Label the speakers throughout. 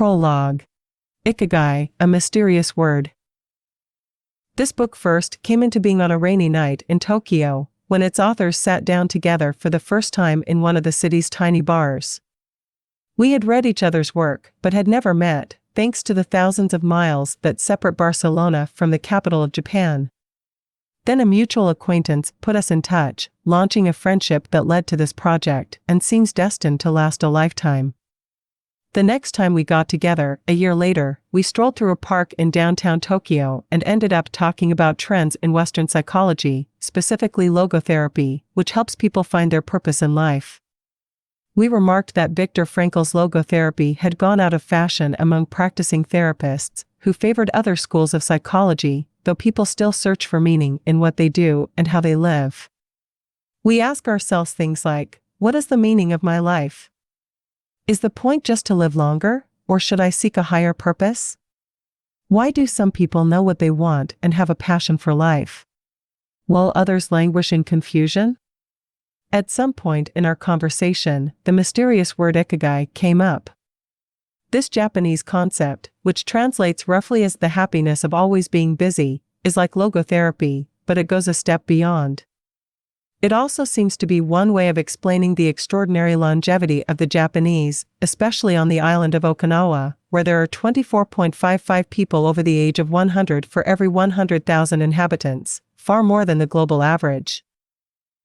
Speaker 1: Prologue. Ikigai, a mysterious word. This book first came into being on a rainy night in Tokyo, when its authors sat down together for the first time in one of the city's tiny bars. We had read each other's work, but had never met, thanks to the thousands of miles that separate Barcelona from the capital of Japan. Then a mutual acquaintance put us in touch, launching a friendship that led to this project and seems destined to last a lifetime. The next time we got together, a year later, we strolled through a park in downtown Tokyo and ended up talking about trends in Western psychology, specifically logotherapy, which helps people find their purpose in life. We remarked that Viktor Frankl's logotherapy had gone out of fashion among practicing therapists, who favored other schools of psychology, though people still search for meaning in what they do and how they live. We ask ourselves things like, what is the meaning of my life? Is the point just to live longer, or should I seek a higher purpose? Why do some people know what they want and have a passion for life, while others languish in confusion? At some point in our conversation, the mysterious word ikigai came up. This Japanese concept, which translates roughly as the happiness of always being busy, is like logotherapy, but it goes a step beyond. It also seems to be one way of explaining the extraordinary longevity of the Japanese, especially on the island of Okinawa, where there are 24.55 people over the age of 100 for every 100,000 inhabitants, far more than the global average.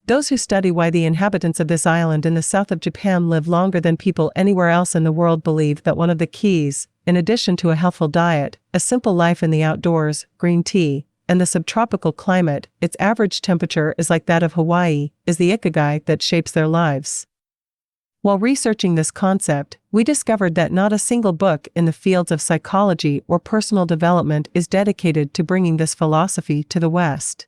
Speaker 1: Those who study why the inhabitants of this island in the south of Japan live longer than people anywhere else in the world believe that one of the keys, in addition to a healthful diet, a simple life in the outdoors, green tea, and the subtropical climate, its average temperature is like that of Hawaii, is the ikigai that shapes their lives. While researching this concept, we discovered that not a single book in the fields of psychology or personal development is dedicated to bringing this philosophy to the West.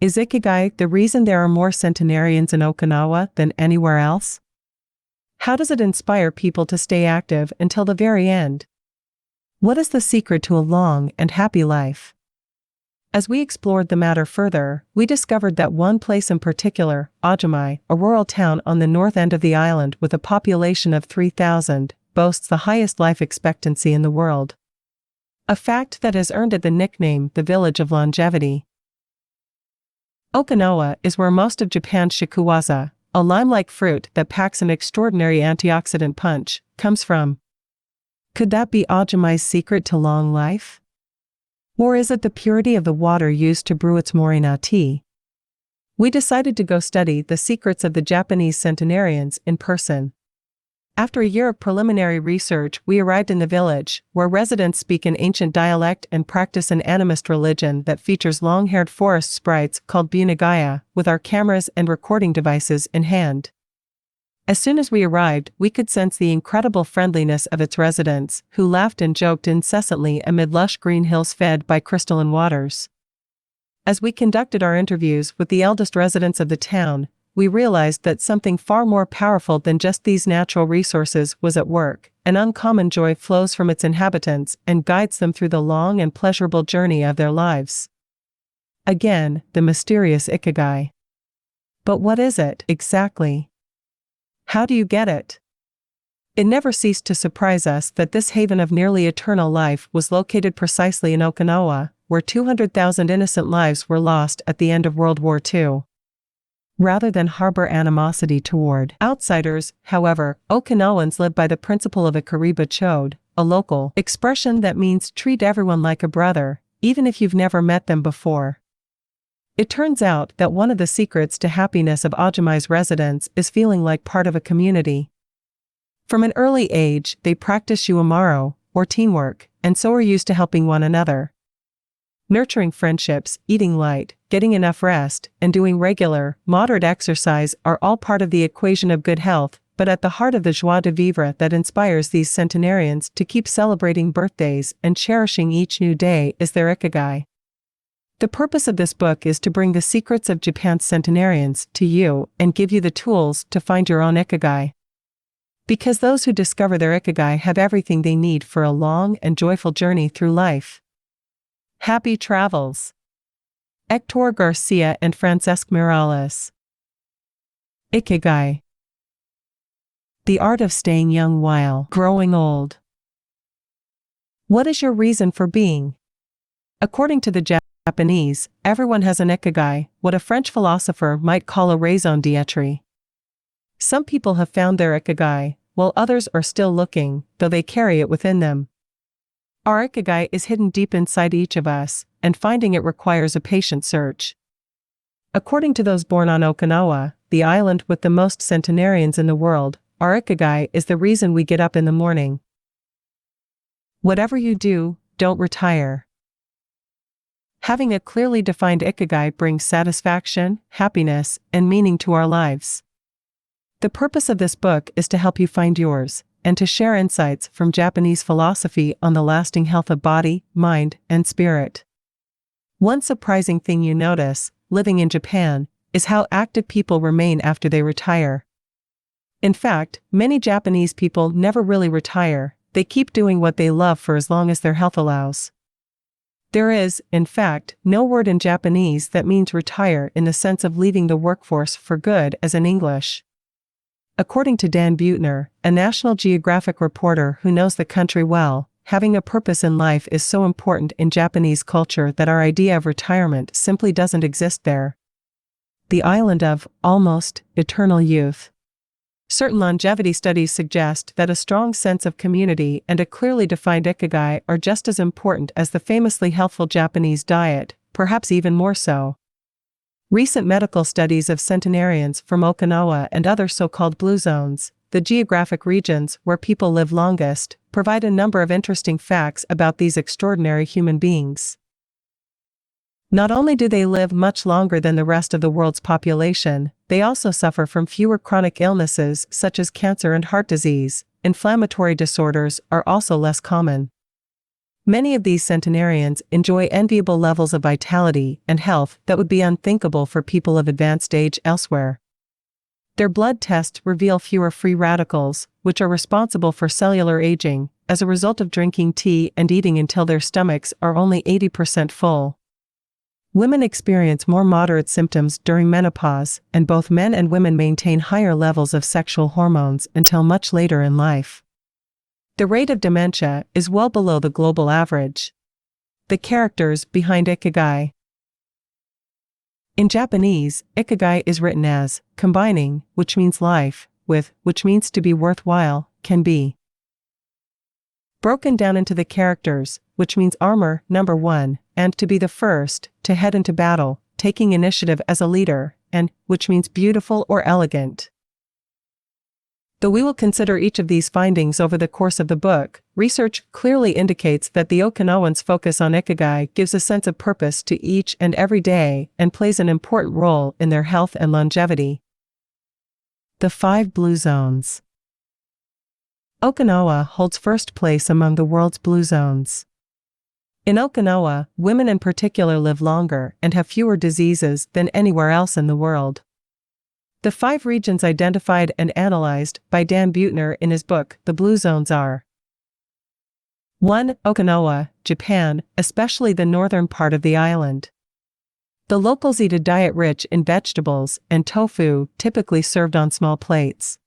Speaker 1: Is ikigai the reason there are more centenarians in Okinawa than anywhere else? How does it inspire people to stay active until the very end? What is the secret to a long and happy life? As we explored the matter further, we discovered that one place in particular, Ajumai, a rural town on the north end of the island with a population of 3,000, boasts the highest life expectancy in the world. A fact that has earned it the nickname the Village of Longevity. Okinawa is where most of Japan's shikuwaza, a lime-like fruit that packs an extraordinary antioxidant punch, comes from. Could that be Ajumai's secret to long life? Or is it the purity of the water used to brew its morina tea? We decided to go study the secrets of the Japanese centenarians in person. After a year of preliminary research, we arrived in the village, where residents speak an ancient dialect and practice an animist religion that features long-haired forest sprites called bunagaya, with our cameras and recording devices in hand. As soon as we arrived, we could sense the incredible friendliness of its residents, who laughed and joked incessantly amid lush green hills fed by crystalline waters. As we conducted our interviews with the eldest residents of the town, we realized that something far more powerful than just these natural resources was at work. An uncommon joy flows from its inhabitants and guides them through the long and pleasurable journey of their lives. Again, the mysterious ikigai. But what is it, exactly? How do you get it? It never ceased to surprise us that this haven of nearly eternal life was located precisely in Okinawa, where 200,000 innocent lives were lost at the end of World War II. Rather than harbor animosity toward outsiders, however, Okinawans live by the principle of a kariba chode, a local expression that means treat everyone like a brother, even if you've never met them before. It turns out that one of the secrets to happiness of Ajumai's residents is feeling like part of a community. From an early age, they practice shuamaro, or teamwork, and so are used to helping one another. Nurturing friendships, eating light, getting enough rest, and doing regular, moderate exercise are all part of the equation of good health, but at the heart of the joie de vivre that inspires these centenarians to keep celebrating birthdays and cherishing each new day is their ikigai. The purpose of this book is to bring the secrets of Japan's centenarians to you and give you the tools to find your own ikigai. Because those who discover their ikigai have everything they need for a long and joyful journey through life. Happy travels! Héctor García and Francesc Miralles. Ikigai. The art of staying young while growing old. What is your reason for being? According to the Japanese, everyone has an ikigai, what a French philosopher might call a raison d'être. Some people have found their ikigai, while others are still looking, though they carry it within them. Our ikigai is hidden deep inside each of us, and finding it requires a patient search. According to those born on Okinawa, the island with the most centenarians in the world, our ikigai is the reason we get up in the morning. Whatever you do, don't retire. Having a clearly defined ikigai brings satisfaction, happiness, and meaning to our lives. The purpose of this book is to help you find yours, and to share insights from Japanese philosophy on the lasting health of body, mind, and spirit. One surprising thing you notice, living in Japan, is how active people remain after they retire. In fact, many Japanese people never really retire, they keep doing what they love for as long as their health allows. There is, in fact, no word in Japanese that means retire in the sense of leaving the workforce for good as in English. According to Dan Buettner, a National Geographic reporter who knows the country well, having a purpose in life is so important in Japanese culture that our idea of retirement simply doesn't exist there. The island of almost eternal youth. Certain longevity studies suggest that a strong sense of community and a clearly defined ikigai are just as important as the famously healthful Japanese diet, perhaps even more so. Recent medical studies of centenarians from Okinawa and other so-called blue zones, the geographic regions where people live longest, provide a number of interesting facts about these extraordinary human beings. Not only do they live much longer than the rest of the world's population, they also suffer from fewer chronic illnesses such as cancer and heart disease. Inflammatory disorders are also less common. Many of these centenarians enjoy enviable levels of vitality and health that would be unthinkable for people of advanced age elsewhere. Their blood tests reveal fewer free radicals, which are responsible for cellular aging, as a result of drinking tea and eating until their stomachs are only 80% full. Women experience more moderate symptoms during menopause, and both men and women maintain higher levels of sexual hormones until much later in life. The rate of dementia is well below the global average. The characters behind Ikigai. In Japanese, Ikigai is written as combining, which means life, with, which means to be worthwhile, can be. Broken down into the characters, which means armor, number 1, and to be the first, to head into battle, taking initiative as a leader, and, which means beautiful or elegant. Though we will consider each of these findings over the course of the book, research clearly indicates that the Okinawans' focus on Ikigai gives a sense of purpose to each and every day and plays an important role in their health and longevity. The 5 blue zones. Okinawa holds first place among the world's blue zones. In Okinawa, women in particular live longer and have fewer diseases than anywhere else in the world. The 5 regions identified and analyzed by Dan Buettner in his book, The Blue Zones are 1. Okinawa, Japan, especially the northern part of the island. The locals eat a diet rich in vegetables and tofu, typically served on small plates.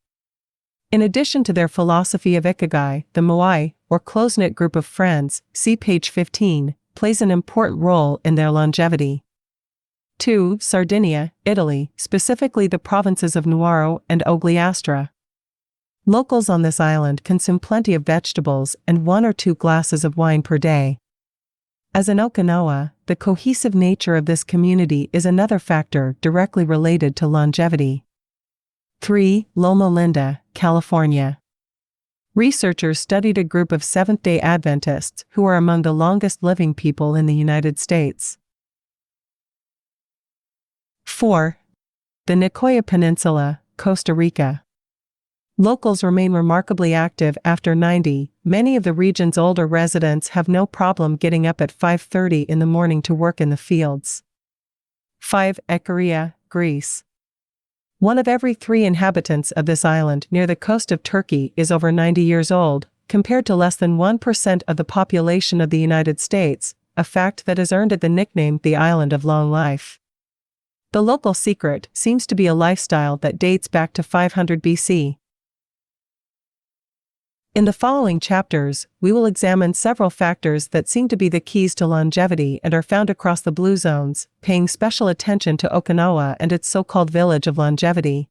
Speaker 1: In addition to their philosophy of Ikigai, the moai, or close-knit group of friends, see page 15, plays an important role in their longevity. 2. Sardinia, Italy, specifically the provinces of Nuoro and Ogliastra. Locals on this island consume plenty of vegetables and 1 or 2 glasses of wine per day. As in Okinawa, the cohesive nature of this community is another factor directly related to longevity. 3. Loma Linda, California. Researchers studied a group of Seventh-day Adventists who are among the longest living people in the United States. 4. The Nicoya Peninsula, Costa Rica. Locals remain remarkably active after 90. Many of the region's older residents have no problem getting up at 5:30 in the morning to work in the fields. 5. Ikaria, Greece. 1 of every 3 inhabitants of this island near the coast of Turkey is over 90 years old, compared to less than 1% of the population of the United States, a fact that has earned it the nickname the Island of Long Life. The local secret seems to be a lifestyle that dates back to 500 BC. In the following chapters, we will examine several factors that seem to be the keys to longevity and are found across the blue zones, paying special attention to Okinawa and its so-called village of longevity.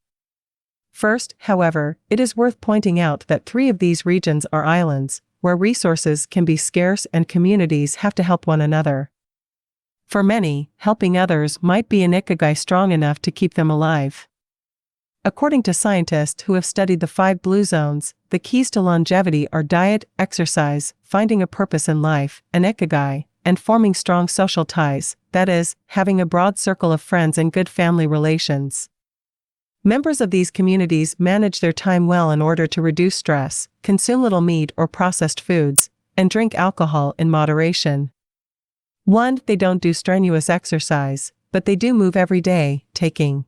Speaker 1: First, however, it is worth pointing out that 3 of these regions are islands, where resources can be scarce and communities have to help one another. For many, helping others might be an ikigai strong enough to keep them alive. According to scientists who have studied the 5 blue zones, the keys to longevity are diet, exercise, finding a purpose in life, an ikigai, and forming strong social ties, that is, having a broad circle of friends and good family relations. Members of these communities manage their time well in order to reduce stress, consume little meat or processed foods, and drink alcohol in moderation. 1. They don't do strenuous exercise, but they do move every day, taking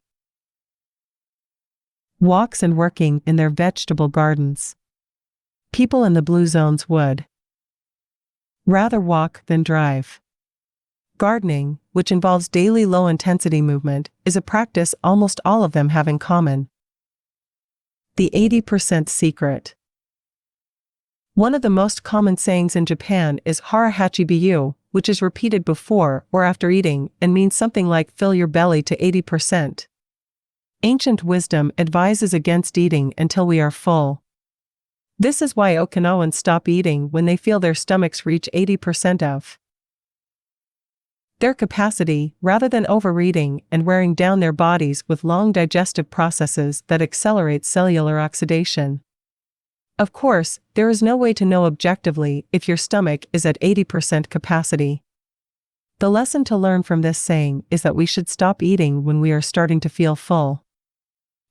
Speaker 1: walks and working in their vegetable gardens. People in the blue zones would rather walk than drive. Gardening, which involves daily low-intensity movement, is a practice almost all of them have in common. The 80% secret. One of the most common sayings in Japan is harahachi biyu, which is repeated before or after eating and means something like fill your belly to 80%. Ancient wisdom advises against eating until we are full. This is why Okinawans stop eating when they feel their stomachs reach 80% of their capacity, rather than overeating and wearing down their bodies with long digestive processes that accelerate cellular oxidation. Of course, there is no way to know objectively if your stomach is at 80% capacity. The lesson to learn from this saying is that we should stop eating when we are starting to feel full.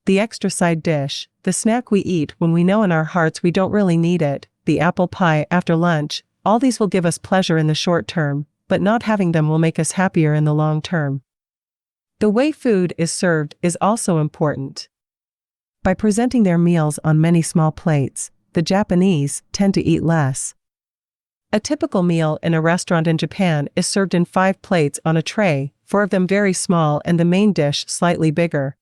Speaker 1: The extra side dish, the snack we eat when we know in our hearts we don't really need it, the apple pie after lunch, all these will give us pleasure in the short term, but not having them will make us happier in the long term. The way food is served is also important. By presenting their meals on many small plates, the Japanese tend to eat less. A typical meal in a restaurant in Japan is served in 5 plates on a tray, 4 of them very small and the main dish slightly bigger.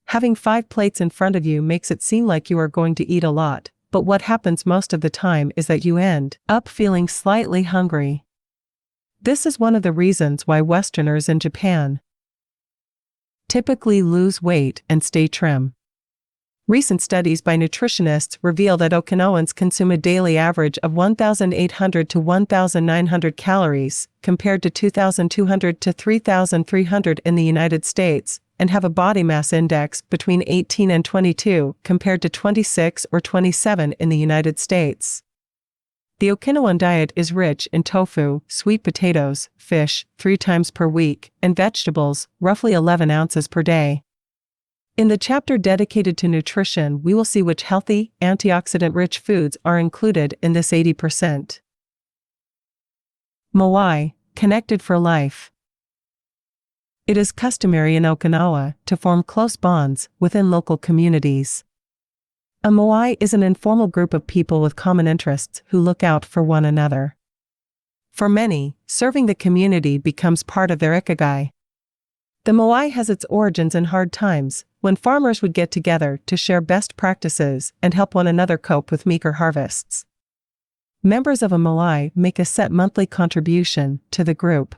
Speaker 1: Having 5 plates in front of you makes it seem like you are going to eat a lot, but what happens most of the time is that you end up feeling slightly hungry. This is one of the reasons why Westerners in Japan typically lose weight and stay trim. Recent studies by nutritionists reveal that Okinawans consume a daily average of 1,800 to 1,900 calories, compared to 2,200 to 3,300 in the United States, and have a body mass index between 18 and 22, compared to 26 or 27 in the United States. The Okinawan diet is rich in tofu, sweet potatoes, fish, 3 times per week, and vegetables, roughly 11 ounces per day. In the chapter dedicated to nutrition, we will see which healthy, antioxidant-rich foods are included in this 80%. Moai, connected for life. It is customary in Okinawa to form close bonds within local communities. A moai is an informal group of people with common interests who look out for one another. For many, serving the community becomes part of their ikigai. The moai has its origins in hard times, when farmers would get together to share best practices and help one another cope with meager harvests. Members of a moai make a set monthly contribution to the group.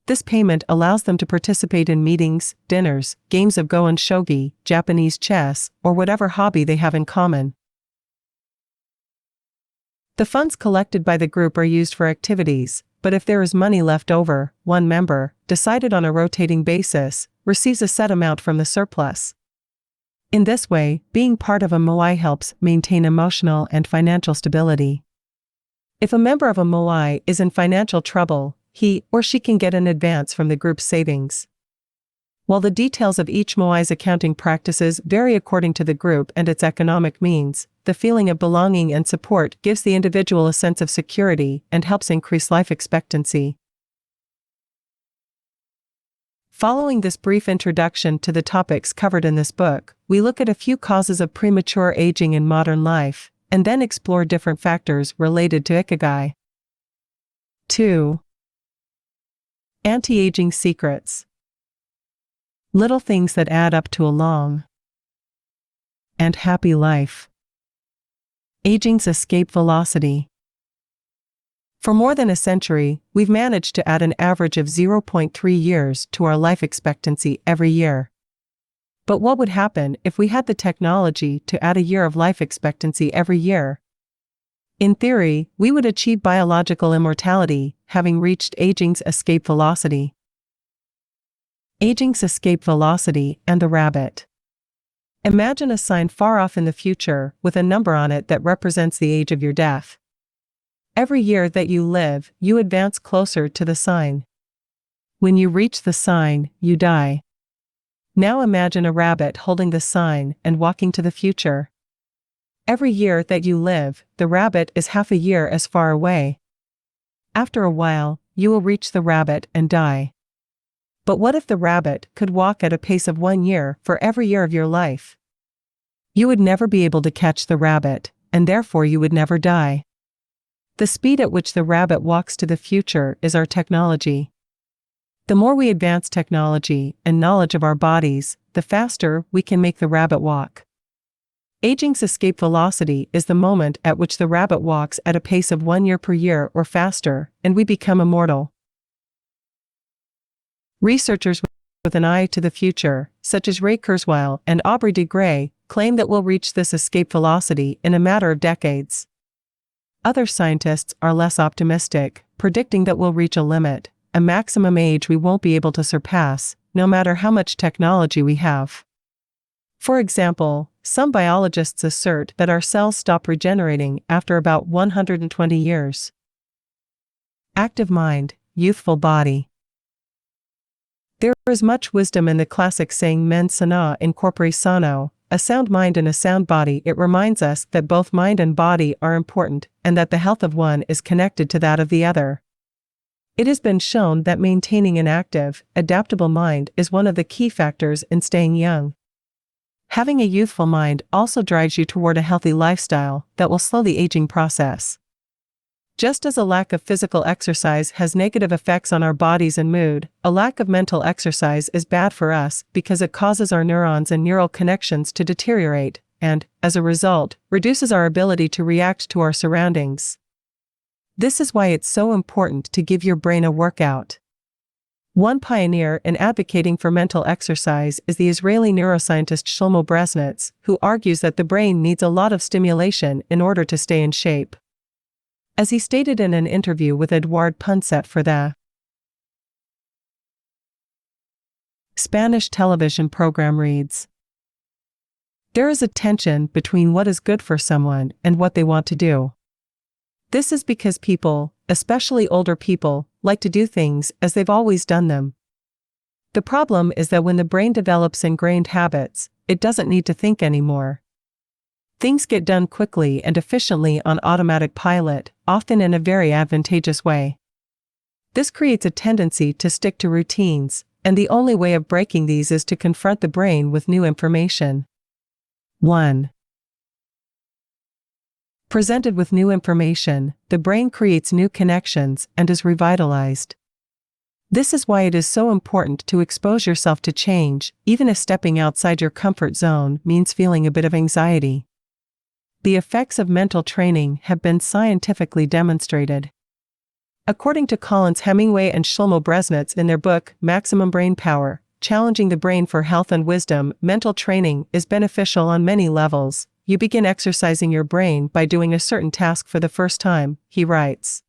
Speaker 1: This payment allows them to participate in meetings, dinners, games of go and shogi, Japanese chess, or whatever hobby they have in common. The funds collected by the group are used for activities, but if there is money left over, one member, decided on a rotating basis, receives a set amount from the surplus. In this way, being part of a moai helps maintain emotional and financial stability. If a member of a moai is in financial trouble, he or she can get an advance from the group's savings. While the details of each moai's accounting practices vary according to the group and its economic means, the feeling of belonging and support gives the individual a sense of security and helps increase life expectancy. Following this brief introduction to the topics covered in this book, we look at a few causes of premature aging in modern life, and then explore different factors related to Ikigai. 2. Anti-aging secrets. Little things that add up to a long and happy life. Aging's escape velocity. For more than a century, we've managed to add an average of 0.3 years to our life expectancy every year. But what would happen if we had the technology to add a year of life expectancy every year? In theory, we would achieve biological immortality, having reached aging's escape velocity. Aging's escape velocity and the rabbit. Imagine a sign far off in the future with a number on it that represents the age of your death. Every year that you live, you advance closer to the sign. When you reach the sign, you die. Now imagine a rabbit holding the sign and walking to the future. Every year that you live, the rabbit is half a year as far away. After a while, you will reach the rabbit and die. But what if the rabbit could walk at a pace of 1 year for every year of your life? You would never be able to catch the rabbit, and therefore you would never die. The speed at which the rabbit walks to the future is our technology. The more we advance technology and knowledge of our bodies, the faster we can make the rabbit walk. Aging's escape velocity is the moment at which the rabbit walks at a pace of 1 year per year or faster, and we become immortal. Researchers with an eye to the future, such as Ray Kurzweil and Aubrey de Grey, claim that we'll reach this escape velocity in a matter of decades. Other scientists are less optimistic, predicting that we'll reach a limit, a maximum age we won't be able to surpass, no matter how much technology we have. For example, some biologists assert that our cells stop regenerating after about 120 years. Active mind, youthful body. There is much wisdom in the classic saying mens sana in corpore sano, a sound mind and a sound body. It reminds us that both mind and body are important, and that the health of one is connected to that of the other. It has been shown that maintaining an active, adaptable mind is one of the key factors in staying young. Having a youthful mind also drives you toward a healthy lifestyle that will slow the aging process. Just as a lack of physical exercise has negative effects on our bodies and mood, a lack of mental exercise is bad for us because it causes our neurons and neural connections to deteriorate, and, as a result, reduces our ability to react to our surroundings. This is why it's so important to give your brain a workout. One pioneer in advocating for mental exercise is the Israeli neuroscientist Shlomo Bresnitz, who argues that the brain needs a lot of stimulation in order to stay in shape. As he stated in an interview with Eduard Punset for the Spanish television program reads, "There is a tension between what is good for someone and what they want to do. This is because people, especially older people, like to do things as they've always done them. The problem is that when the brain develops ingrained habits, it doesn't need to think anymore. Things get done quickly and efficiently on automatic pilot, often in a very advantageous way. This creates a tendency to stick to routines, and the only way of breaking these is to confront the brain with new information. 1. Presented with new information, the brain creates new connections and is revitalized. This is why it is so important to expose yourself to change, even if stepping outside your comfort zone means feeling a bit of anxiety. The effects of mental training have been scientifically demonstrated. According to Collins Hemingway and Shlomo Bresnitz in their book, Maximum Brain Power, Challenging the Brain for Health and Wisdom, mental training is beneficial on many levels. You begin exercising your brain by doing a certain task for the first time, he writes.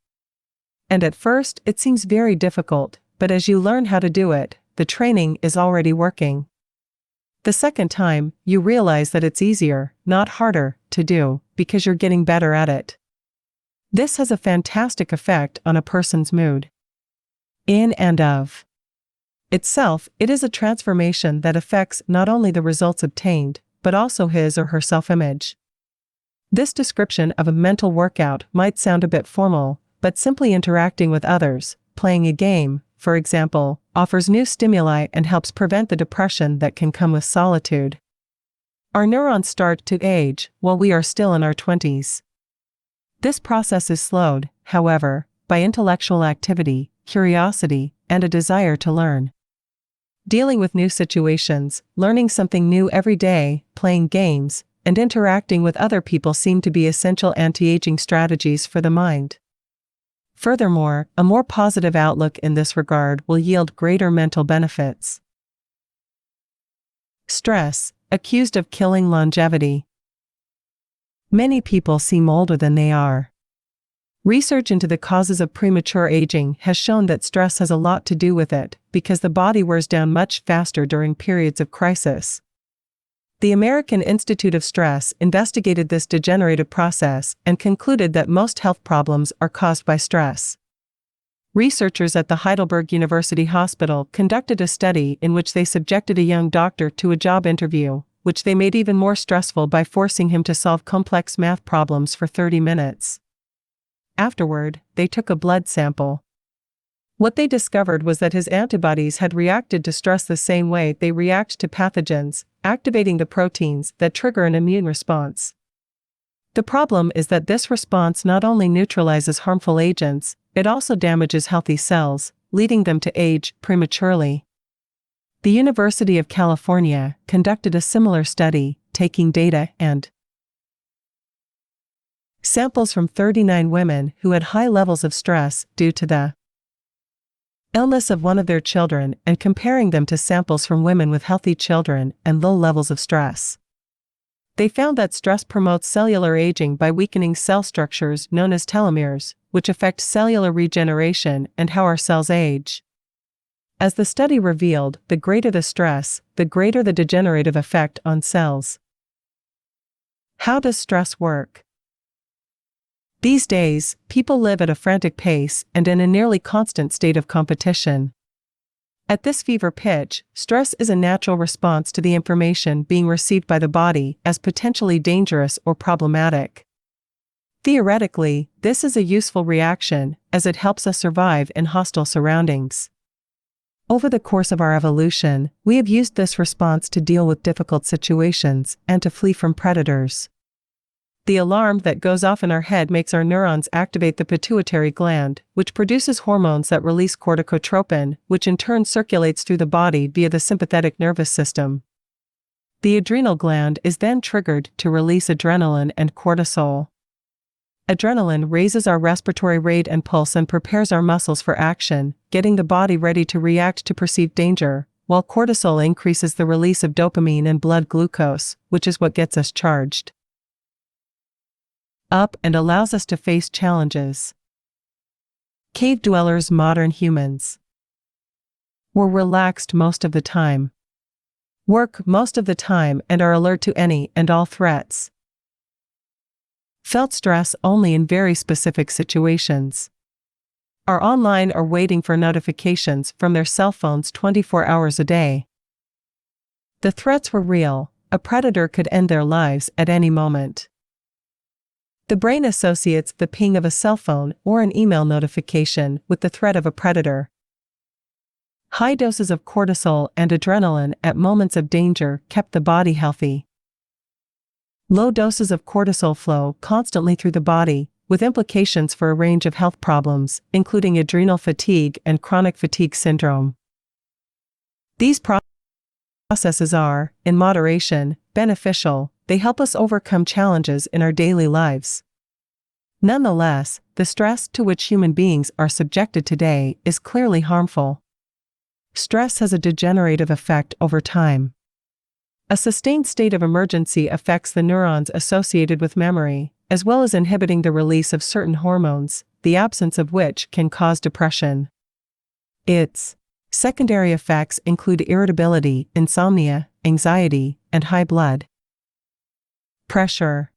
Speaker 1: And at first, it seems very difficult, but as you learn how to do it, the training is already working. The second time, you realize that it's easier, not harder, to do, because you're getting better at it. This has a fantastic effect on a person's mood. In and of itself, it is a transformation that affects not only the results obtained, but also his or her self-image. This description of a mental workout might sound a bit formal, but simply interacting with others, playing a game, for example, offers new stimuli and helps prevent the depression that can come with solitude. Our neurons start to age while we are still in our 20s. This process is slowed, however, by intellectual activity, curiosity, and a desire to learn. Dealing with new situations, learning something new every day, playing games, and interacting with other people seem to be essential anti-aging strategies for the mind. Furthermore, a more positive outlook in this regard will yield greater mental benefits. Stress, accused of killing longevity. Many people seem older than they are. Research into the causes of premature aging has shown that stress has a lot to do with it, because the body wears down much faster during periods of crisis. The American Institute of Stress investigated this degenerative process and concluded that most health problems are caused by stress. Researchers at the Heidelberg University Hospital conducted a study in which they subjected a young doctor to a job interview, which they made even more stressful by forcing him to solve complex math problems for 30 minutes. Afterward, they took a blood sample. What they discovered was that his antibodies had reacted to stress the same way they react to pathogens, activating the proteins that trigger an immune response. The problem is that this response not only neutralizes harmful agents, it also damages healthy cells, leading them to age prematurely. The University of California conducted a similar study, taking data and samples from 39 women who had high levels of stress due to the illness of one of their children and comparing them to samples from women with healthy children and low levels of stress. They found that stress promotes cellular aging by weakening cell structures known as telomeres, which affect cellular regeneration and how our cells age. As the study revealed, the greater the stress, the greater the degenerative effect on cells. How does stress work? These days, people live at a frantic pace and in a nearly constant state of competition. At this fever pitch, stress is a natural response to the information being received by the body as potentially dangerous or problematic. Theoretically, this is a useful reaction, as it helps us survive in hostile surroundings. Over the course of our evolution, we have used this response to deal with difficult situations and to flee from predators. The alarm that goes off in our head makes our neurons activate the pituitary gland, which produces hormones that release corticotropin, which in turn circulates through the body via the sympathetic nervous system. The adrenal gland is then triggered to release adrenaline and cortisol. Adrenaline raises our respiratory rate and pulse and prepares our muscles for action, getting the body ready to react to perceived danger, while cortisol increases the release of dopamine and blood glucose, which is what gets us charged up and allows us to face challenges. Cave dwellers, modern humans, were relaxed most of the time, work most of the time, and are alert to any and all threats. Felt stress only in very specific situations. Are online or waiting for notifications from their cell phones 24 hours a day. The threats were real. A predator could end their lives at any moment. The brain associates the ping of a cell phone or an email notification with the threat of a predator. High doses of cortisol and adrenaline at moments of danger kept the body healthy. Low doses of cortisol flow constantly through the body, with implications for a range of health problems, including adrenal fatigue and chronic fatigue syndrome. These processes are, in moderation, beneficial. They help us overcome challenges in our daily lives. Nonetheless, the stress to which human beings are subjected today is clearly harmful. Stress has a degenerative effect over time. A sustained state of emergency affects the neurons associated with memory, as well as inhibiting the release of certain hormones, the absence of which can cause depression. Its secondary effects include irritability, insomnia, anxiety, and high blood pressure.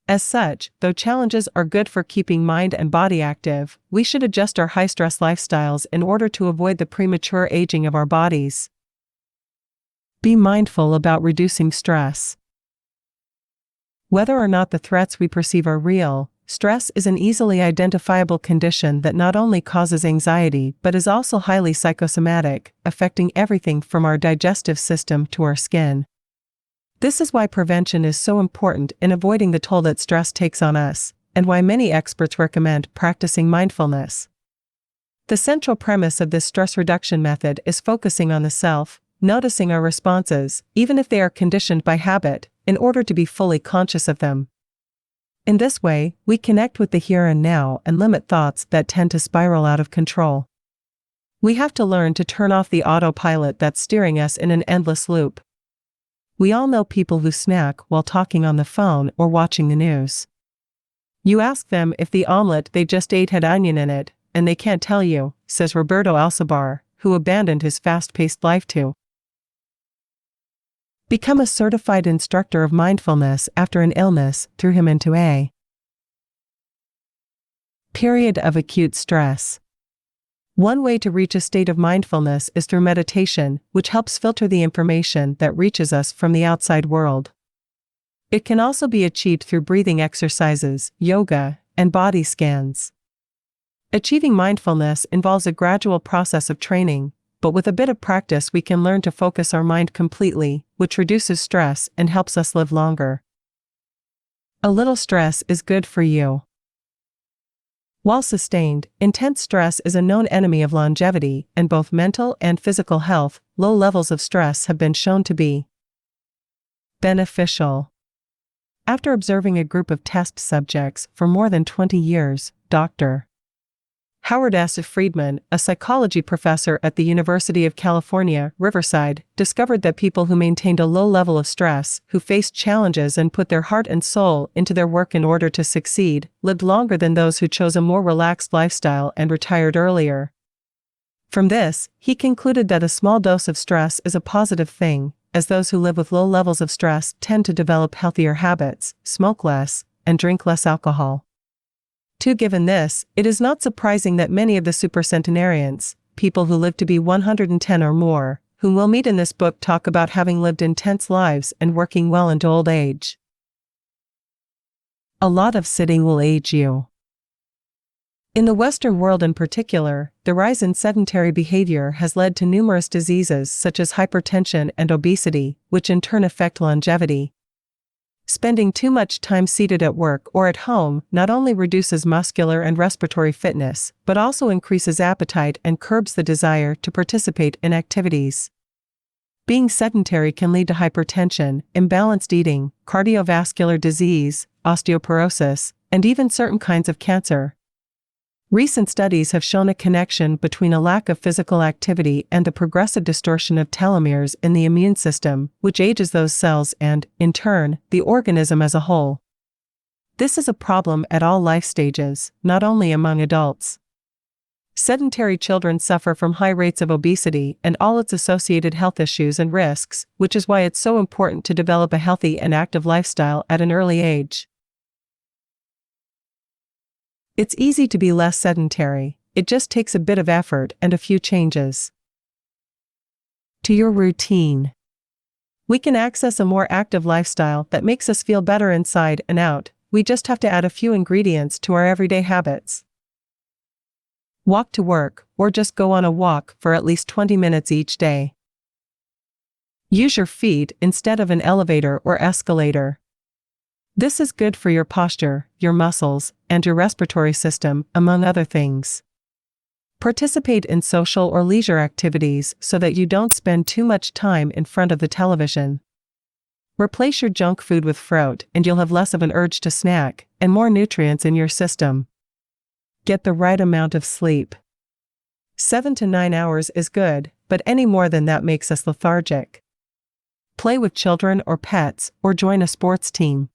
Speaker 1: As such, though challenges are good for keeping mind and body active, we should adjust our high-stress lifestyles in order to avoid the premature aging of our bodies. Be mindful about reducing stress. Whether or not the threats we perceive are real, stress is an easily identifiable condition that not only causes anxiety but is also highly psychosomatic, affecting everything from our digestive system to our skin. This is why prevention is so important in avoiding the toll that stress takes on us, and why many experts recommend practicing mindfulness. The central premise of this stress reduction method is focusing on the self, noticing our responses, even if they are conditioned by habit, in order to be fully conscious of them. In this way, we connect with the here and now and limit thoughts that tend to spiral out of control. We have to learn to turn off the autopilot that's steering us in an endless loop. We all know people who snack while talking on the phone or watching the news. You ask them if the omelet they just ate had onion in it, and they can't tell you, says Roberto Alcibar, who abandoned his fast-paced life to become a certified instructor of mindfulness after an illness threw him into a period of acute stress. One way to reach a state of mindfulness is through meditation, which helps filter the information that reaches us from the outside world. It can also be achieved through breathing exercises, yoga, and body scans. Achieving mindfulness involves a gradual process of training, but with a bit of practice we can learn to focus our mind completely, which reduces stress and helps us live longer. A little stress is good for you. While sustained, intense stress is a known enemy of longevity, and both mental and physical health. Low levels of stress have been shown to be beneficial. After observing a group of test subjects for more than 20 years, Dr. Howard S. Friedman, a psychology professor at the University of California, Riverside, discovered that people who maintained a low level of stress, who faced challenges and put their heart and soul into their work in order to succeed, lived longer than those who chose a more relaxed lifestyle and retired earlier. From this, he concluded that a small dose of stress is a positive thing, as those who live with low levels of stress tend to develop healthier habits, smoke less, and drink less alcohol. Given this, it is not surprising that many of the supercentenarians, people who live to be 110 or more, whom we'll meet in this book, talk about having lived intense lives and working well into old age. A lot of sitting will age you. In the Western world in particular, the rise in sedentary behavior has led to numerous diseases such as hypertension and obesity, which in turn affect longevity. Spending too much time seated at work or at home not only reduces muscular and respiratory fitness, but also increases appetite and curbs the desire to participate in activities. Being sedentary can lead to hypertension, imbalanced eating, cardiovascular disease, osteoporosis, and even certain kinds of cancer. Recent studies have shown a connection between a lack of physical activity and the progressive distortion of telomeres in the immune system, which ages those cells and, in turn, the organism as a whole. This is a problem at all life stages, not only among adults. Sedentary children suffer from high rates of obesity and all its associated health issues and risks, which is why it's so important to develop a healthy and active lifestyle at an early age. It's easy to be less sedentary, it just takes a bit of effort and a few changes to your routine. We can access a more active lifestyle that makes us feel better inside and out. We just have to add a few ingredients to our everyday habits. Walk to work, or just go on a walk for at least 20 minutes each day. Use your feet instead of an elevator or escalator. This is good for your posture, your muscles, and your respiratory system, among other things. Participate in social or leisure activities so that you don't spend too much time in front of the television. Replace your junk food with fruit and you'll have less of an urge to snack, and more nutrients in your system. Get the right amount of sleep. 7 to 9 hours is good, but any more than that makes us lethargic. Play with children or pets, or join a sports team.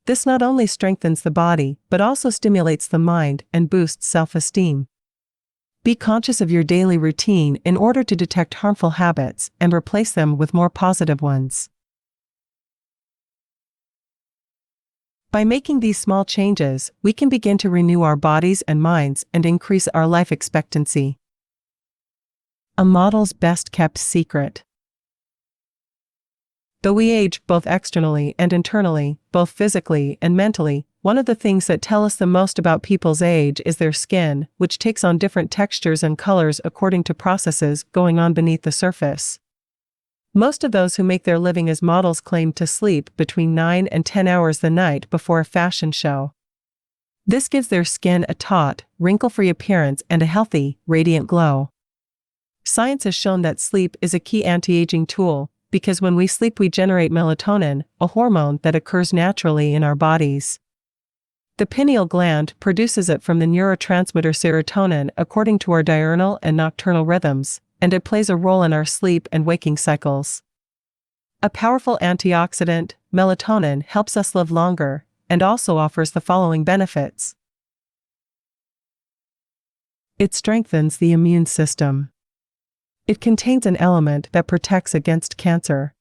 Speaker 1: This not only strengthens the body, but also stimulates the mind and boosts self-esteem. Be conscious of your daily routine in order to detect harmful habits and replace them with more positive ones. By making these small changes, we can begin to renew our bodies and minds and increase our life expectancy. A model's best-kept secret. Though we age both externally and internally, both physically and mentally, one of the things that tell us the most about people's age is their skin, which takes on different textures and colors according to processes going on beneath the surface. Most of those who make their living as models claim to sleep between 9 and 10 hours the night before a fashion show. This gives their skin a taut, wrinkle-free appearance and a healthy, radiant glow. Science has shown that sleep is a key anti-aging tool, because when we sleep we generate melatonin, a hormone that occurs naturally in our bodies. The pineal gland produces it from the neurotransmitter serotonin according to our diurnal and nocturnal rhythms, and it plays a role in our sleep and waking cycles. A powerful antioxidant, melatonin helps us live longer, and also offers the following benefits. It strengthens the immune system. It contains an element that protects against cancer.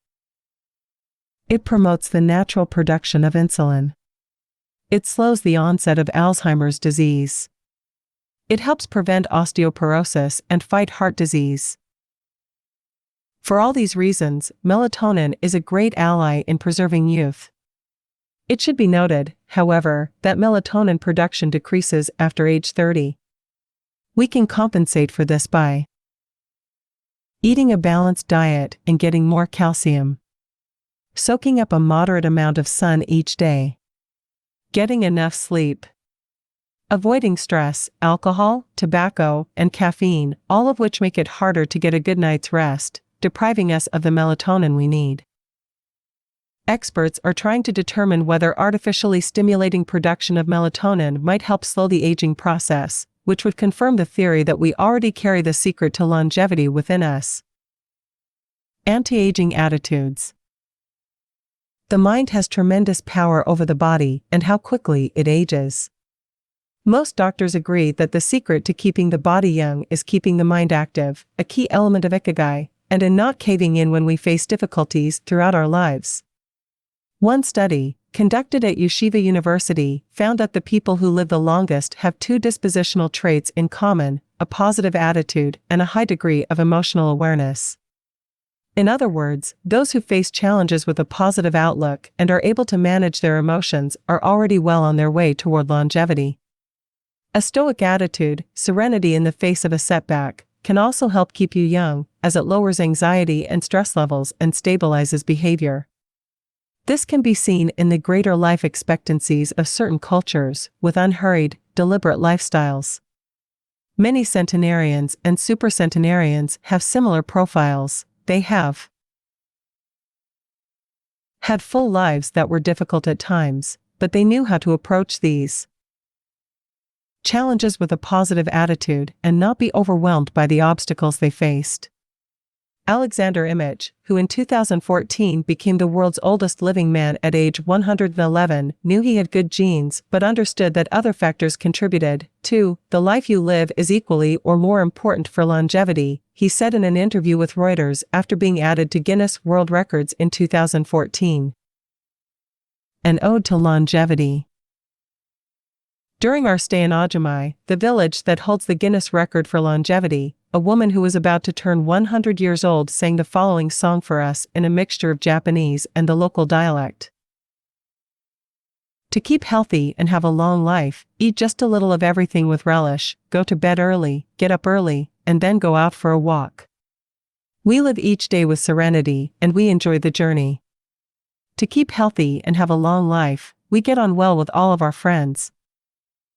Speaker 1: It promotes the natural production of insulin. It slows the onset of Alzheimer's disease. It helps prevent osteoporosis and fight heart disease. For all these reasons, melatonin is a great ally in preserving youth. It should be noted, however, that melatonin production decreases after age 30. We can compensate for this by eating a balanced diet and getting more calcium, soaking up a moderate amount of sun each day, getting enough sleep, avoiding stress, alcohol, tobacco, and caffeine, all of which make it harder to get a good night's rest, depriving us of the melatonin we need. Experts are trying to determine whether artificially stimulating production of melatonin might help slow the aging process, which would confirm the theory that we already carry the secret to longevity within us. Anti-aging attitudes. The mind has tremendous power over the body and how quickly it ages. Most doctors agree that the secret to keeping the body young is keeping the mind active, a key element of Ikigai, and in not caving in when we face difficulties throughout our lives. One study, conducted at Yeshiva University, found that the people who live the longest have two dispositional traits in common: a positive attitude and a high degree of emotional awareness. In other words, those who face challenges with a positive outlook and are able to manage their emotions are already well on their way toward longevity. A stoic attitude, serenity in the face of a setback, can also help keep you young, as it lowers anxiety and stress levels and stabilizes behavior. This can be seen in the greater life expectancies of certain cultures, with unhurried, deliberate lifestyles. Many centenarians and supercentenarians have similar profiles. They have had full lives that were difficult at times, but they knew how to approach these challenges with a positive attitude and not be overwhelmed by the obstacles they faced. Alexander Image, who in 2014 became the world's oldest living man at age 111, knew he had good genes but understood that other factors contributed. 2. The life you live is equally or more important for longevity, he said in an interview with Reuters after being added to Guinness World Records in 2014. An ode to longevity. During our stay in Ajamai, the village that holds the Guinness record for longevity, a woman who was about to turn 100 years old sang the following song for us in a mixture of Japanese and the local dialect. To keep healthy and have a long life, eat just a little of everything with relish, go to bed early, get up early, and then go out for a walk. We live each day with serenity, and we enjoy the journey. To keep healthy and have a long life, we get on well with all of our friends.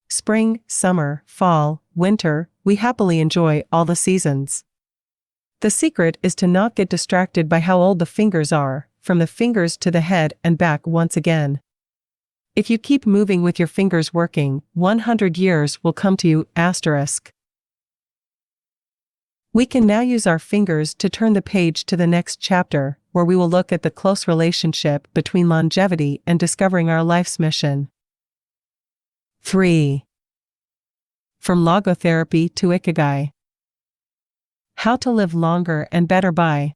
Speaker 1: Spring, summer, fall, winter, we happily enjoy all the seasons. The secret is to not get distracted by how old the fingers are, from the fingers to the head and back once again. If you keep moving with your fingers working, 100 years will come to you, asterisk. We can now use our fingers to turn the page to the next chapter, where we will look at the close relationship between longevity and discovering our life's mission. 3. From logotherapy to Ikigai. How to live longer and better by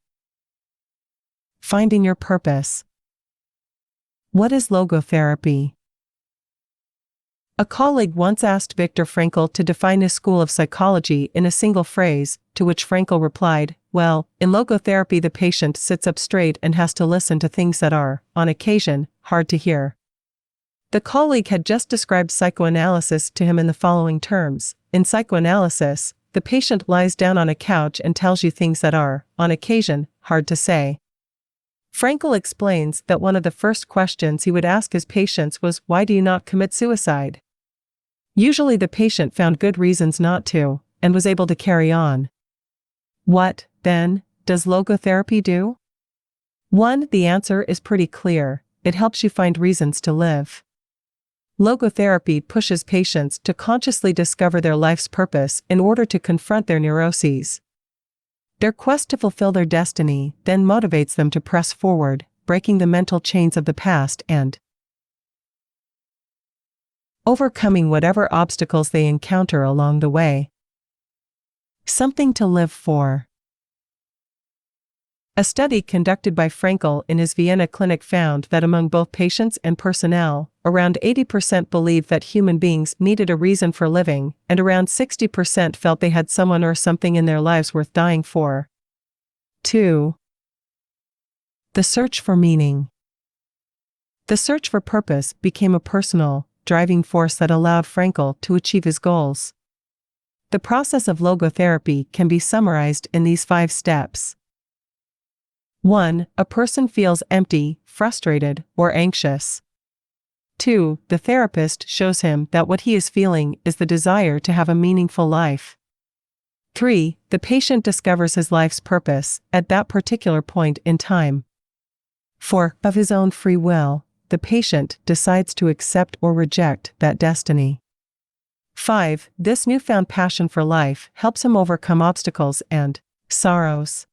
Speaker 1: finding your purpose. What is logotherapy? A colleague once asked Viktor Frankl to define his school of psychology in a single phrase, to which Frankl replied, "Well, in logotherapy the patient sits up straight and has to listen to things that are, on occasion, hard to hear." The colleague had just described psychoanalysis to him in the following terms: in psychoanalysis, the patient lies down on a couch and tells you things that are, on occasion, hard to say. Frankl explains that one of the first questions he would ask his patients was, "Why do you not commit suicide?" Usually the patient found good reasons not to, and was able to carry on. What, then, does logotherapy do? 1. The answer is pretty clear. It helps you find reasons to live. Logotherapy pushes patients to consciously discover their life's purpose in order to confront their neuroses. Their quest to fulfill their destiny then motivates them to press forward, breaking the mental chains of the past and overcoming whatever obstacles they encounter along the way. Something to live for. A study conducted by Frankl in his Vienna clinic found that among both patients and personnel, around 80% believed that human beings needed a reason for living, and around 60% felt they had someone or something in their lives worth dying for. 2. The search for meaning. The search for purpose became a personal, driving force that allowed Frankl to achieve his goals. The process of logotherapy can be summarized in these 5 steps. 1. A person feels empty, frustrated, or anxious. 2. The therapist shows him that what he is feeling is the desire to have a meaningful life. 3. The patient discovers his life's purpose at that particular point in time. 4. Of his own free will, the patient decides to accept or reject that destiny. 5. This newfound passion for life helps him overcome obstacles and sorrows.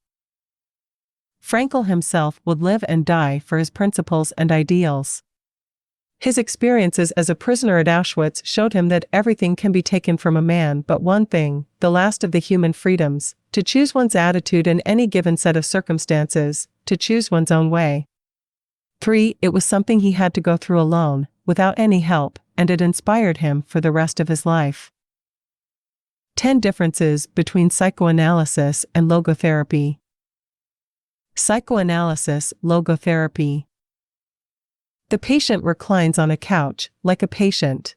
Speaker 1: Frankl himself would live and die for his principles and ideals. His experiences as a prisoner at Auschwitz showed him that everything can be taken from a man but one thing, the last of the human freedoms, to choose one's attitude in any given set of circumstances, to choose one's own way. 3. It was something he had to go through alone, without any help, and it inspired him for the rest of his life. 10 differences between psychoanalysis and logotherapy. Psychoanalysis, logotherapy. The patient reclines on a couch, like a patient.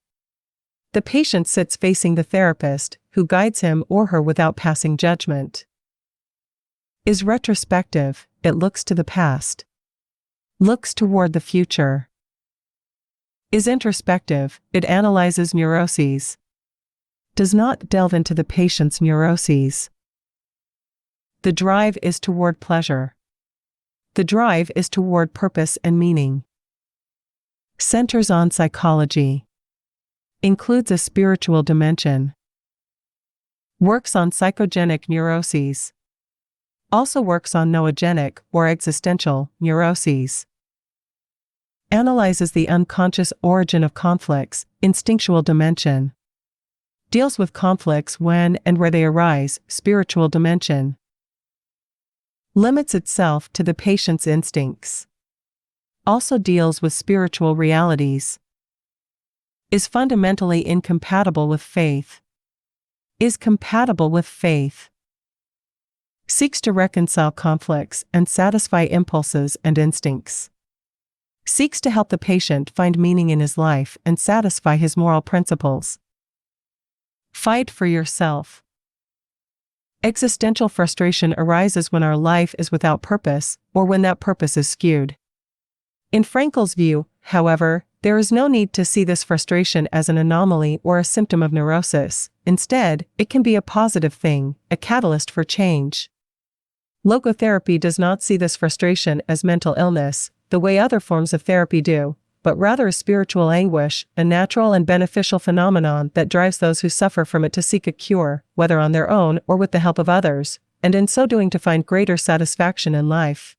Speaker 1: The patient sits facing the therapist, who guides him or her without passing judgment. Is retrospective, it looks to the past. Looks toward the future. Is introspective, it analyzes neuroses. Does not delve into the patient's neuroses. The drive is toward pleasure. The drive is toward purpose and meaning. Centers on psychology. Includes a spiritual dimension. Works on psychogenic neuroses. Also works on noogenic or existential neuroses. Analyzes the unconscious origin of conflicts, instinctual dimension. Deals with conflicts when and where they arise, spiritual dimension. Limits itself to the patient's instincts. Also deals with spiritual realities. Is fundamentally incompatible with faith. Is compatible with faith. Seeks to reconcile conflicts and satisfy impulses and instincts. Seeks to help the patient find meaning in his life and satisfy his moral principles. Fight for yourself. Existential frustration arises when our life is without purpose, or when that purpose is skewed. In Frankl's view, however, there is no need to see this frustration as an anomaly or a symptom of neurosis. Instead, it can be a positive thing, a catalyst for change. Logotherapy does not see this frustration as mental illness, the way other forms of therapy do, but rather as spiritual anguish, a natural and beneficial phenomenon that drives those who suffer from it to seek a cure, whether on their own or with the help of others, and in so doing to find greater satisfaction in life.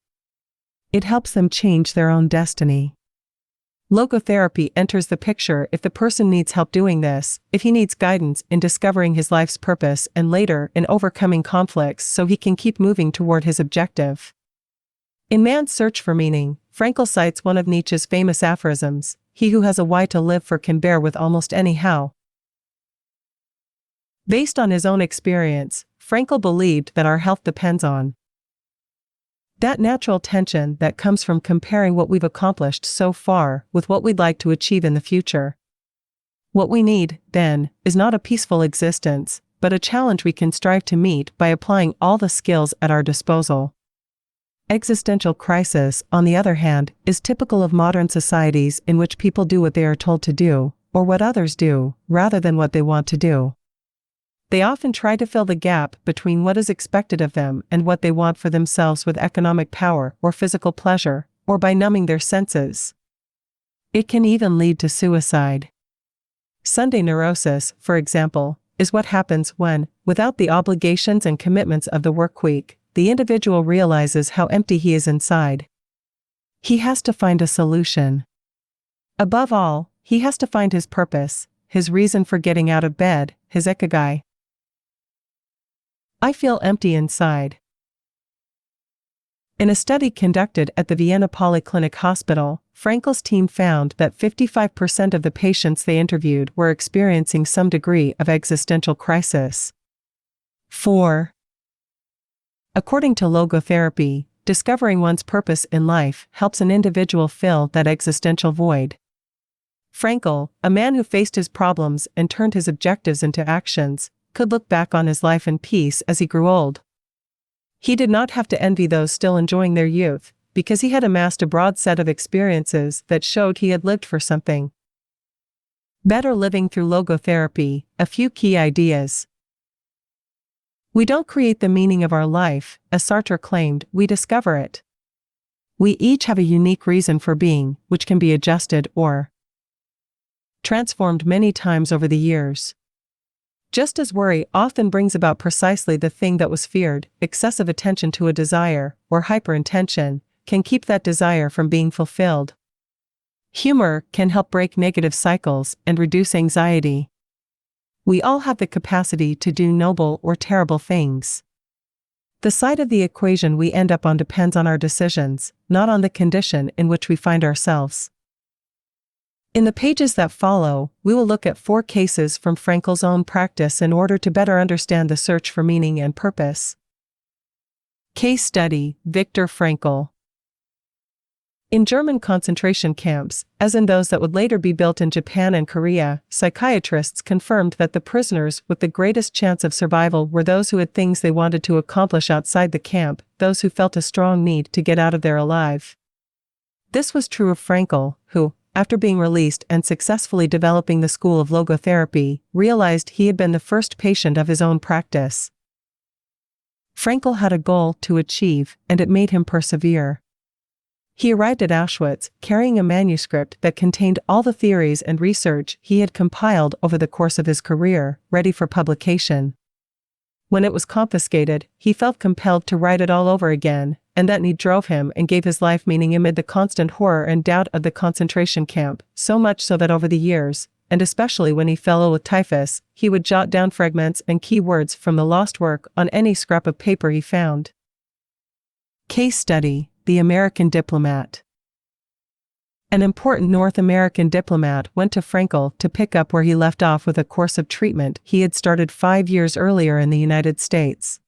Speaker 1: It helps them change their own destiny. Logotherapy enters the picture if the person needs help doing this, if he needs guidance in discovering his life's purpose and later in overcoming conflicts so he can keep moving toward his objective. In Man's Search for Meaning, Frankl cites one of Nietzsche's famous aphorisms, "He who has a why to live for can bear with almost any how." Based on his own experience, Frankl believed that our health depends on that natural tension that comes from comparing what we've accomplished so far with what we'd like to achieve in the future. What we need, then, is not a peaceful existence, but a challenge we can strive to meet by applying all the skills at our disposal. Existential crisis, on the other hand, is typical of modern societies in which people do what they are told to do, or what others do, rather than what they want to do. They often try to fill the gap between what is expected of them and what they want for themselves with economic power or physical pleasure, or by numbing their senses. It can even lead to suicide. Sunday neurosis, for example, is what happens when, without the obligations and commitments of the work week, the individual realizes how empty he is inside. He has to find a solution. Above all, he has to find his purpose, his reason for getting out of bed, his Ikigai. I feel empty inside. In a study conducted at the Vienna Polyclinic Hospital, Frankel's team found that 55% of the patients they interviewed were experiencing some degree of existential crisis. 4. According to logotherapy, discovering one's purpose in life helps an individual fill that existential void. Frankel, a man who faced his problems and turned his objectives into actions, could look back on his life in peace as he grew old. He did not have to envy those still enjoying their youth, because he had amassed a broad set of experiences that showed he had lived for something. Better living through logotherapy, a few key ideas. We don't create the meaning of our life, as Sartre claimed, we discover it. We each have a unique reason for being, which can be adjusted or transformed many times over the years. Just as worry often brings about precisely the thing that was feared, excessive attention to a desire, or hyperintention, can keep that desire from being fulfilled. Humor can help break negative cycles and reduce anxiety. We all have the capacity to do noble or terrible things. The side of the equation we end up on depends on our decisions, not on the condition in which we find ourselves. In the pages that follow, we will look at 4 cases from Frankel's own practice in order to better understand the search for meaning and purpose. Case study: Viktor Frankl. In German concentration camps, as in those that would later be built in Japan and Korea, psychiatrists confirmed that the prisoners with the greatest chance of survival were those who had things they wanted to accomplish outside the camp, those who felt a strong need to get out of there alive. This was true of Frankl, who, after being released and successfully developing the school of logotherapy, realized he had been the first patient of his own practice. Frankl had a goal to achieve, and it made him persevere. He arrived at Auschwitz, carrying a manuscript that contained all the theories and research he had compiled over the course of his career, ready for publication. When it was confiscated, he felt compelled to write it all over again, and that need drove him and gave his life meaning amid the constant horror and doubt of the concentration camp, so much so that over the years, and especially when he fell ill with typhus, he would jot down fragments and key words from the lost work on any scrap of paper he found. Case study: The American Diplomat. An important North American diplomat went to Frankl to pick up where he left off with a course of treatment he had started 5 years earlier in the United States.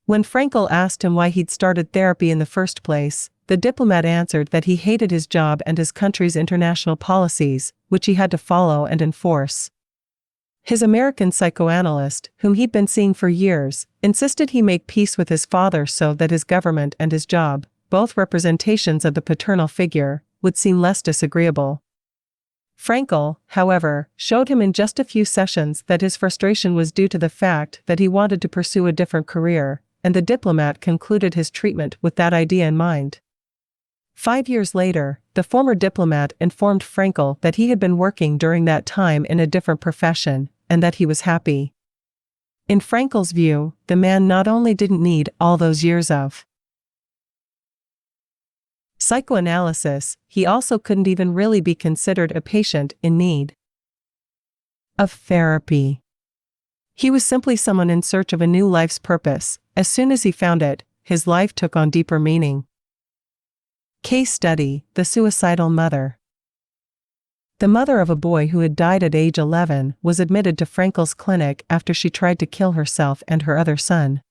Speaker 1: When Frankl asked him why he'd started therapy in the first place, the diplomat answered that he hated his job and his country's international policies, which he had to follow and enforce. His American psychoanalyst, whom he'd been seeing for years, insisted he make peace with his father so that his government and his job, both representations of the paternal figure, would seem less disagreeable. Frankl, however, showed him in just a few sessions that his frustration was due to the fact that he wanted to pursue a different career, and the diplomat concluded his treatment with that idea in mind. 5 years later, the former diplomat informed Frankl that he had been working during that time in a different profession, and that he was happy. In Frankl's view, the man not only didn't need all those years of psychoanalysis, he also couldn't even really be considered a patient in need of therapy. He was simply someone in search of a new life's purpose. As soon as he found it, his life took on deeper meaning. Case study: The Suicidal Mother. The mother of a boy who had died at age 11 was admitted to Frankl's clinic after she tried to kill herself and her other son.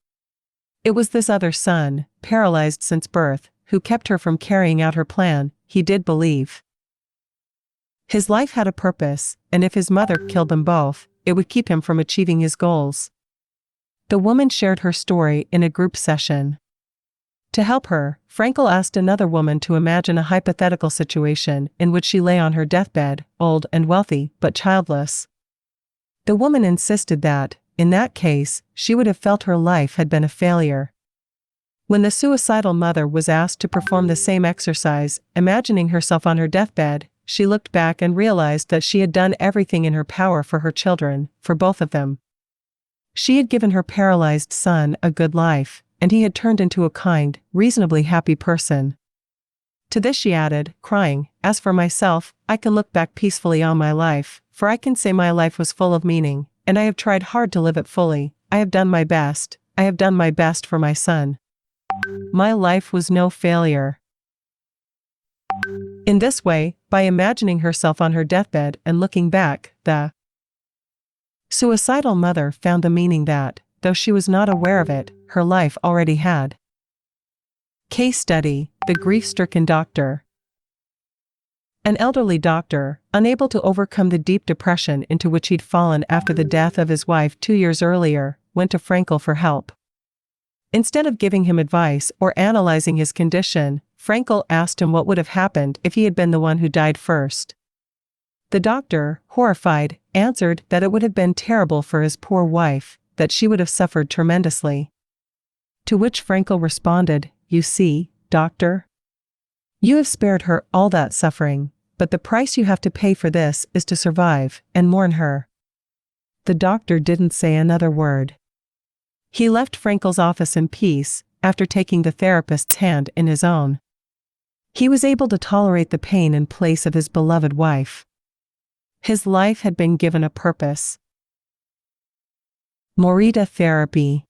Speaker 1: It was this other son, paralyzed since birth, who kept her from carrying out her plan, he did believe. His life had a purpose, and if his mother killed them both, it would keep him from achieving his goals. The woman shared her story in a group session. To help her, Frankl asked another woman to imagine a hypothetical situation in which she lay on her deathbed, old and wealthy, but childless. The woman insisted that, in that case, she would have felt her life had been a failure. When the suicidal mother was asked to perform the same exercise, imagining herself on her deathbed, she looked back and realized that she had done everything in her power for her children, for both of them. She had given her paralyzed son a good life, and he had turned into a kind, reasonably happy person. To this she added, crying, "As for myself, I can look back peacefully on my life, for I can say my life was full of meaning, and I have tried hard to live it fully. I have done my best. I have done my best for my son. My life was no failure." In this way, by imagining herself on her deathbed and looking back, the suicidal mother found the meaning that, though she was not aware of it, her life already had. Case study: the grief-stricken doctor. An elderly doctor, unable to overcome the deep depression into which he'd fallen after the death of his wife 2 years earlier, went to Frankel for help. Instead of giving him advice or analyzing his condition, Frankel asked him what would have happened if he had been the one who died first. The doctor, horrified, answered that it would have been terrible for his poor wife, that she would have suffered tremendously. To which Frankel responded, "You see, doctor? You have spared her all that suffering, but the price you have to pay for this is to survive and mourn her." The doctor didn't say another word. He left Frankel's office in peace, after taking the therapist's hand in his own. He was able to tolerate the pain in place of his beloved wife. His life had been given a purpose. Morita therapy.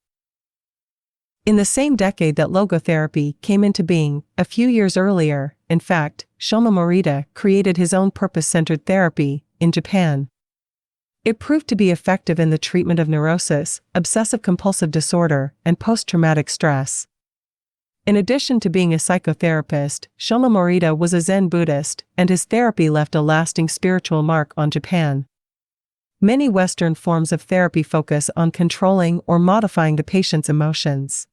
Speaker 1: In the same decade that logotherapy came into being, a few years earlier, in fact, Shoma Morita created his own purpose-centered therapy, in Japan. It proved to be effective in the treatment of neurosis, obsessive-compulsive disorder, and post-traumatic stress. In addition to being a psychotherapist, Shoma Morita was a Zen Buddhist, and his therapy left a lasting spiritual mark on Japan. Many Western forms of therapy focus on controlling or modifying the patient's emotions.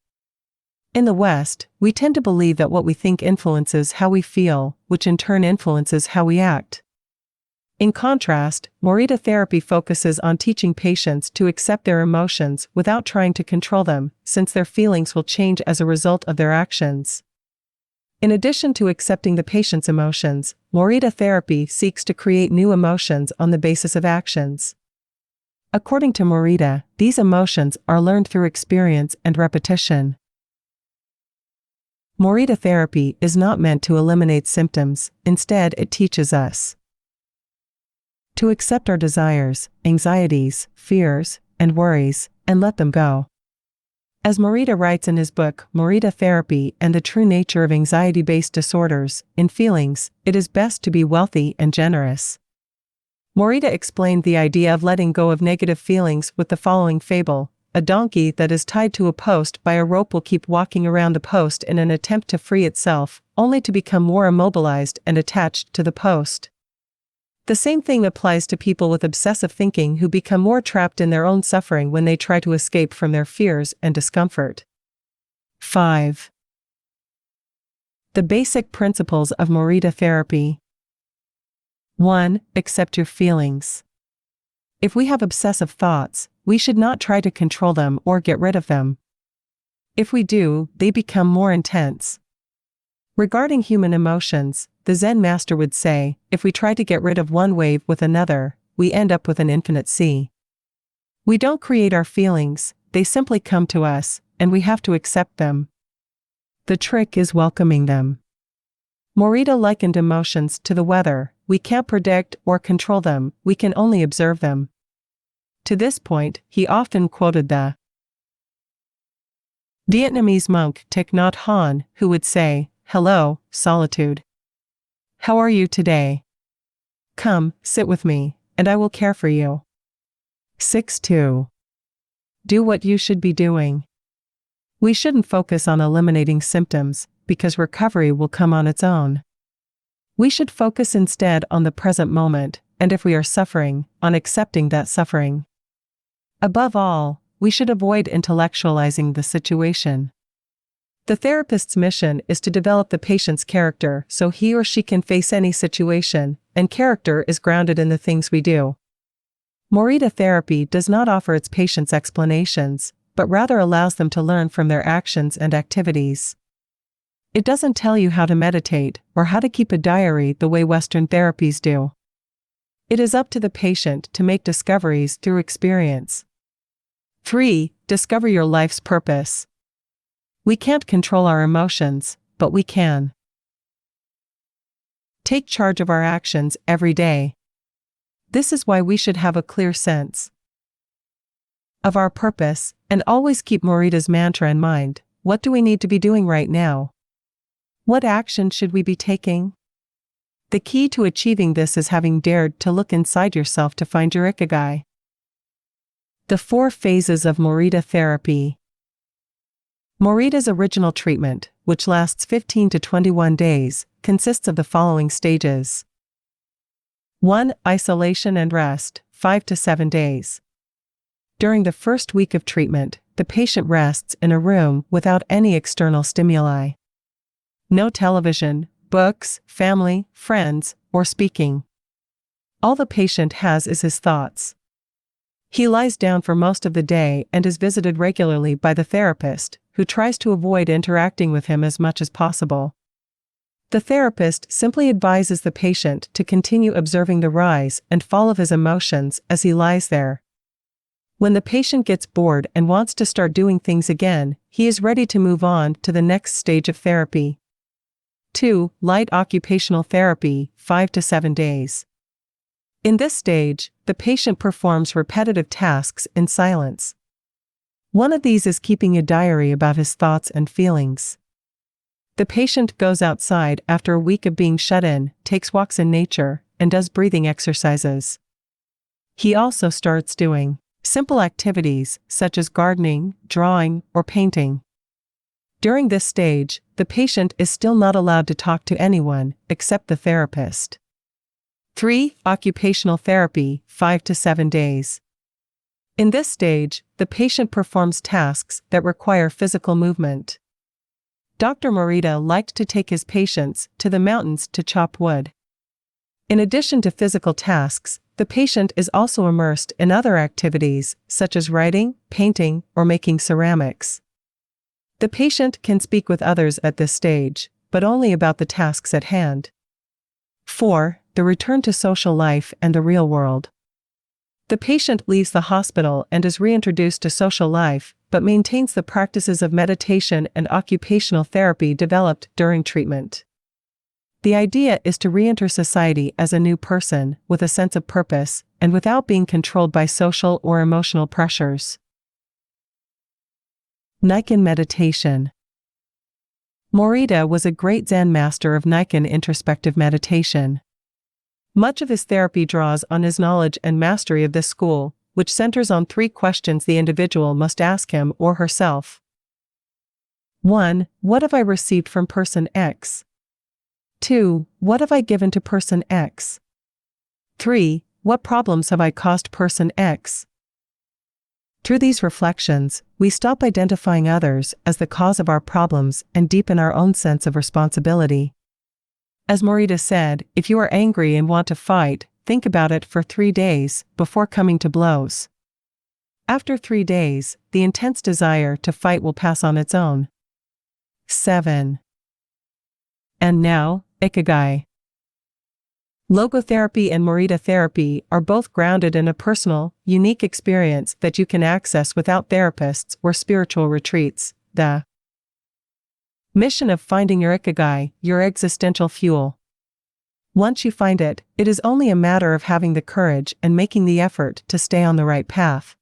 Speaker 1: In the West, we tend to believe that what we think influences how we feel, which in turn influences how we act. In contrast, Morita therapy focuses on teaching patients to accept their emotions without trying to control them, since their feelings will change as a result of their actions. In addition to accepting the patient's emotions, Morita therapy seeks to create new emotions on the basis of actions. According to Morita, these emotions are learned through experience and repetition. Morita therapy is not meant to eliminate symptoms, instead it teaches us to accept our desires, anxieties, fears, and worries, and let them go. As Morita writes in his book, Morita Therapy and the True Nature of Anxiety-Based Disorders, in Feelings, it is best to be wealthy and generous. Morita explained the idea of letting go of negative feelings with the following fable: a donkey that is tied to a post by a rope will keep walking around the post in an attempt to free itself, only to become more immobilized and attached to the post. The same thing applies to people with obsessive thinking who become more trapped in their own suffering when they try to escape from their fears and discomfort. 5. The basic principles of Morita therapy. 1. Accept your feelings. If we have obsessive thoughts, we should not try to control them or get rid of them. If we do, they become more intense. Regarding human emotions, the Zen master would say, if we try to get rid of one wave with another, we end up with an infinite sea. We don't create our feelings, they simply come to us, and we have to accept them. The trick is welcoming them. Morita likened emotions to the weather. We can't predict or control them, we can only observe them. To this point, he often quoted the Vietnamese monk Thich Nhat Hanh, who would say, "Hello, solitude. How are you today? Come, sit with me, and I will care for you." 6.2. Do what you should be doing. We shouldn't focus on eliminating symptoms, because recovery will come on its own. We should focus instead on the present moment, and if we are suffering, on accepting that suffering. Above all, we should avoid intellectualizing the situation. The therapist's mission is to develop the patient's character so he or she can face any situation, and character is grounded in the things we do. Morita therapy does not offer its patients explanations, but rather allows them to learn from their actions and activities. It doesn't tell you how to meditate or how to keep a diary the way Western therapies do. It is up to the patient to make discoveries through experience. 3. Discover your life's purpose. We can't control our emotions, but we can take charge of our actions every day. This is why we should have a clear sense of our purpose, and always keep Morita's mantra in mind. What do we need to be doing right now? What action should we be taking? The key to achieving this is having dared to look inside yourself to find your Ikigai. The 4 phases of Morita therapy. Morita's original treatment, which lasts 15 to 21 days, consists of the following stages. 1. Isolation and rest, 5 to 7 days. During the first week of treatment, the patient rests in a room without any external stimuli. No television, books, family, friends, or speaking. All the patient has is his thoughts. He lies down for most of the day and is visited regularly by the therapist, who tries to avoid interacting with him as much as possible. The therapist simply advises the patient to continue observing the rise and fall of his emotions as he lies there. When the patient gets bored and wants to start doing things again, he is ready to move on to the next stage of therapy. 2. Light occupational therapy, 5 to 7 days. In this stage, the patient performs repetitive tasks in silence. One of these is keeping a diary about his thoughts and feelings. The patient goes outside after a week of being shut in, takes walks in nature, and does breathing exercises. He also starts doing simple activities such as gardening, drawing, or painting. During this stage, the patient is still not allowed to talk to anyone except the therapist. 3. Occupational therapy, 5 to 7 days. In this stage, the patient performs tasks that require physical movement. Dr. Morita liked to take his patients to the mountains to chop wood. In addition to physical tasks, the patient is also immersed in other activities, such as writing, painting, or making ceramics. The patient can speak with others at this stage, but only about the tasks at hand. 4. The return to social life and the real world. The patient leaves the hospital and is reintroduced to social life, but maintains the practices of meditation and occupational therapy developed during treatment. The idea is to re-enter society as a new person, with a sense of purpose, and without being controlled by social or emotional pressures. Nikken meditation. Morita was a great Zen master of Nikken introspective meditation. Much of his therapy draws on his knowledge and mastery of this school, which centers on 3 questions the individual must ask him or herself. 1. What have I received from person X? 2. What have I given to person X? 3. What problems have I caused person X? Through these reflections, we stop identifying others as the cause of our problems and deepen our own sense of responsibility. As Morita said, if you are angry and want to fight, think about it for 3 days before coming to blows. After 3 days, the intense desire to fight will pass on its own. 7. And now, Ikigai. Logotherapy and Morita therapy are both grounded in a personal, unique experience that you can access without therapists or spiritual retreats. The mission of finding your Ikigai, your existential fuel. Once you find it, it is only a matter of having the courage and making the effort to stay on the right path.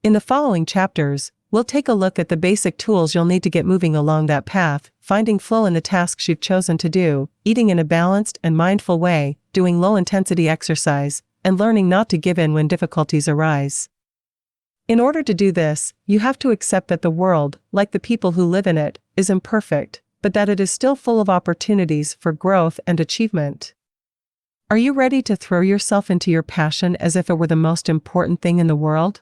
Speaker 1: In the following chapters, we'll take a look at the basic tools you'll need to get moving along that path, finding flow in the tasks you've chosen to do, eating in a balanced and mindful way, doing low-intensity exercise, and learning not to give in when difficulties arise. In order to do this, you have to accept that the world, like the people who live in it, is imperfect, but that it is still full of opportunities for growth and achievement. Are you ready to throw yourself into your passion as if it were the most important thing in the world?